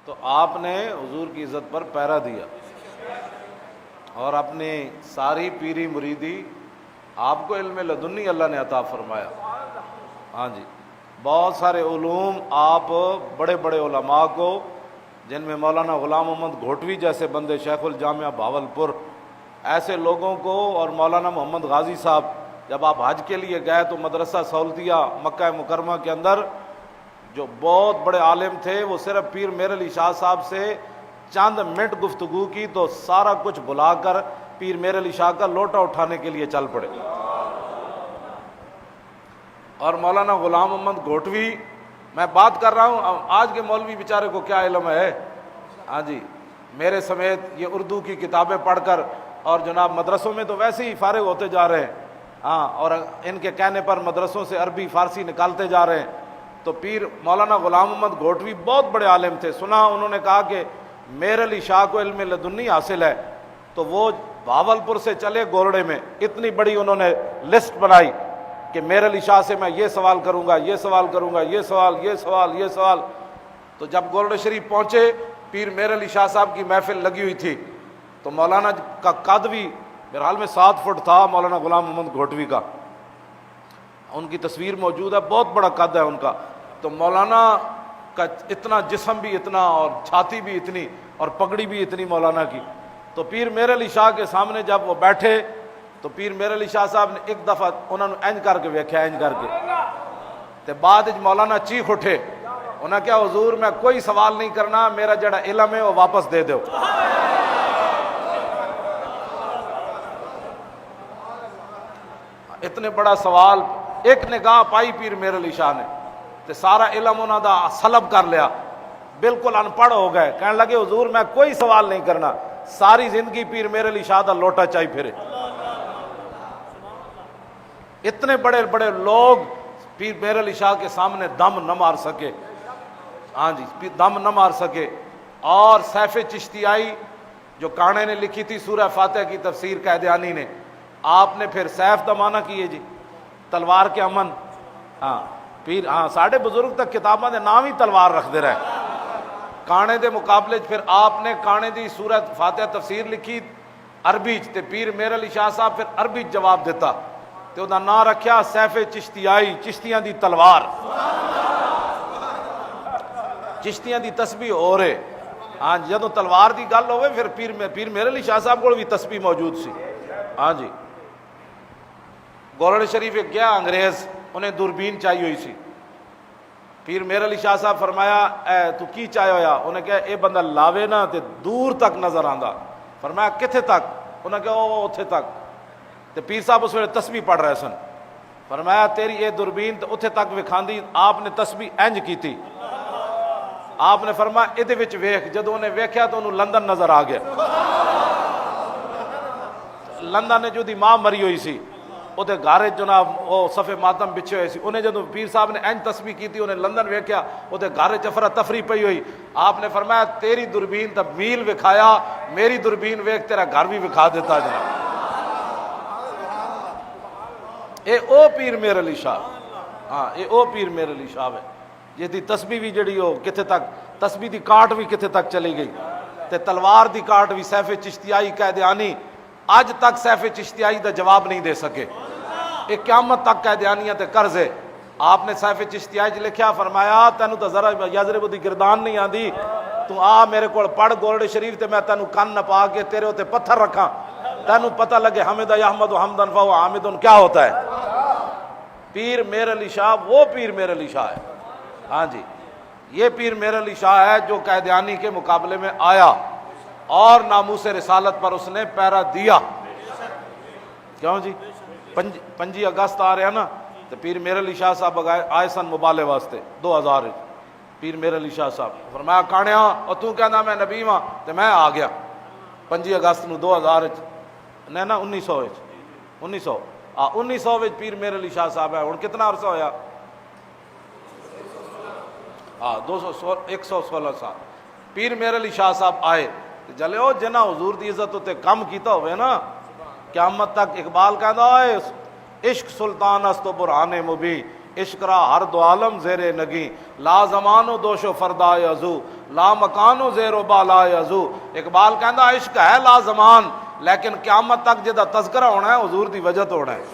تو آپ نے حضور کی عزت پر پہرا دیا اور اپنی ساری پیری مریدی آپ کو علم لدنی اللہ نے عطا فرمایا. ہاں جی، بہت سارے علوم آپ بڑے بڑے علماء کو، جن میں مولانا غلام محمد گھوٹوی جیسے بندے، شیخ الجامعہ بھاولپور، ایسے لوگوں کو، اور مولانا محمد غازی صاحب، جب آپ حج کے لیے گئے تو مدرسہ سہولتیہ مکہ مکرمہ کے اندر جو بہت بڑے عالم تھے، وہ صرف پیر میر علی شاہ صاحب سے چند منٹ گفتگو کی تو سارا کچھ بھلا کر پیر میر علی شاہ کا لوٹا اٹھانے کے لیے چل پڑے. اور مولانا غلام محمد گھوٹوی، میں بات کر رہا ہوں آج کے مولوی بیچارے کو کیا علم ہے. ہاں جی، میرے سمیت یہ اردو کی کتابیں پڑھ کر، اور جناب مدرسوں میں تو ویسے ہی فارغ ہوتے جا رہے ہیں. ہاں، اور ان کے کہنے پر مدرسوں سے عربی فارسی نکالتے جا رہے ہیں. تو پیر مولانا غلام محمد گھوٹوی بہت بڑے عالم تھے. سنا انہوں نے کہا کہ میر علی شاہ کو علم لدنی حاصل ہے، تو وہ بھاولپور سے چلے گورڑے میں، اتنی بڑی انہوں نے لسٹ بنائی کہ میر علی شاہ سے میں یہ سوال کروں گا، یہ سوال کروں گا، یہ سوال، یہ سوال، یہ سوال. تو جب گورڑے شریف پہنچے، پیر میر علی شاہ صاحب کی محفل لگی ہوئی تھی. تو مولانا کا قد بھی میرے حال میں 7 فٹ تھا، مولانا غلام محمد گھوٹوی کا. ان کی تصویر موجود ہے، بہت بڑا قد ہے ان کا. تو مولانا کا اتنا جسم بھی اتنا، اور چھاتی بھی اتنی، اور پگڑی بھی اتنی مولانا کی. تو پیر میر علی شاہ کے سامنے جب وہ بیٹھے تو پیر میر علی شاہ صاحب نے ایک دفعہ انہوں نے اینج کر کے ویکھیا، اینج کر کے. تے بعد مولانا چیخ اٹھے، انہوں نے کہا حضور میں کوئی سوال نہیں کرنا، میرا جڑا علم ہے وہ واپس دے دو. اتنے بڑا سوال، ایک نگاہ پائی پیر میر علی شاہ نے تے سارا علم انہوں دا سلب کر لیا، بالکل ان پڑھ ہو گئے. کہنے لگے حضور میں کوئی سوال نہیں کرنا، ساری زندگی پیر میر علی شاہ دا لوٹا چاہی پھرے. اتنے بڑے بڑے لوگ پیر میر علی شاہ کے سامنے دم نہ مار سکے. ہاں جی، دم نہ مار سکے. اور سیف چشتیائی جو کانے نے لکھی تھی سورہ فاتحہ کی تفسیر قائدیانی نے، آپ نے پھر سیف دا معنی کیے جی، تلوار کے امن. ہاں پیر، ہاں ساڑھے بزرگ تک کتاباں دے نام ہی تلوار رکھ دے رہے. کانے دے مقابلے پھر آپ نے کانے دی سورہ فاتحہ تفسیر لکھی عربی تے پیر میر علی شاہ صاحب پھر عربی جواب دیتا تے وہ نام رکھیا سیف چشتیائی، چشتیاں دی تلوار. چشتیاں دی تسبیح ہو رہے. ہاں جدوں تلوار دی گل ہوئے پھر پیر میر علی شاہ صاحب کو بھی تسبیح موجود سی. ہاں جی، گورڑ شریف ایک گیا انگریز، انہیں دوربین چاہیے ہوئی سی. پیر میر علی شاہ صاحب فرمایا اے تو کی چاہے ہویا؟ انہیں کہا اے بندہ لاوے نا تے دور تک نظر آندا. فرمایا کتھے تک؟ انہیں کہا او اتھے تک. تے پیر صاحب اس ویلے تسبیح پڑھ رہے سن. فرمایا تیری اے دوربین تے اتھے تک وکھاندی. آپ نے تسبیح انج کیتی. آپ نے فرمایا ادھے وچ ویکھ. جدوں انہیں ویکھیا تو انہوں لندن نظر آ گیا. لندن نے جو دی ماں مری ہوئی سی، وہ گھر جناب وہ صفے ماتم بچھے ہوئے سی. انہیں جدو پیر صاحب نے این تسبیح کی تھی، انہیں لندن ویکھیا وہ گھر چفرا تفری پئی ہوئی. آپ نے فرمایا تیری دوربین تب میل وکھایا، میری دوربین ویکھ تیرا گھر بھی وکھا دیتا جناب. اے او پیر میر علی شاہ. ہاں اے او پیر میر علی شاہ ہے جس دی تسبیح بھی جڑی ہو کتنے تک، تسبیح دی کاٹ بھی کتنے تک چلی گئی تے تلوار دی کاٹ بھی. سیف چشتیائی قائدیانی اج تک سیف چشتیائی دا جواب نہیں دے سکے. ایک قیامت تک قائدیانیت قرض ہے. آپ نے سیف چشتیائی لکھیا، فرمایا تینوں تو ذرا یزرب دی گردان نہیں آندی، تو آ میرے کو پڑھ گورڑ شریف تے میں تینوں کن نپا کے تیرے ہوتے پتھر رکھاں، تینوں پتہ لگے حمد یحمد حمدن فہو حامد کیا ہوتا ہے. پیر میر علی شاہ وہ پیر میر علی شاہ ہے. ہاں جی، یہ پیر میر علی شاہ ہے جو قائدیانی کے مقابلے میں آیا اور ناموس رسالت پر اس نے پیرا دیا. کیوں جی 5 اگست آ رہے ہیں نا، تو پیر میر علی شاہ صاحب آئے سن مبالے واسطے 2000. پیر میر علی شاہ صاحب فرمایا کانیا اور تو کہنا میں نبی ہاں، تو میں آ گیا 5 اگست نو 2000 نہیں نا 1900 پیر میر علی شاہ صاحب ہے. ہوں کتنا عرصہ ہویا؟ 116 سال. پیر میر علی شاہ صاحب آئے جلے ہو جنہ حضور دی عزت ہوتے کم کیتا ہوئے نا قیامت تک. اقبال کہتا ہے عشق سلطان است و برہان مبی، عشق را ہر دو عالم زیر نگی، لا زمان و دوش و فردائے ازو، لا مکانو زیر و بالا یزو. اقبال کہندا عشق ہے لا زمان لیکن قیامت تک جدا تذکرہ ہونا ہے حضور دی وجہ تو ہونا ہے.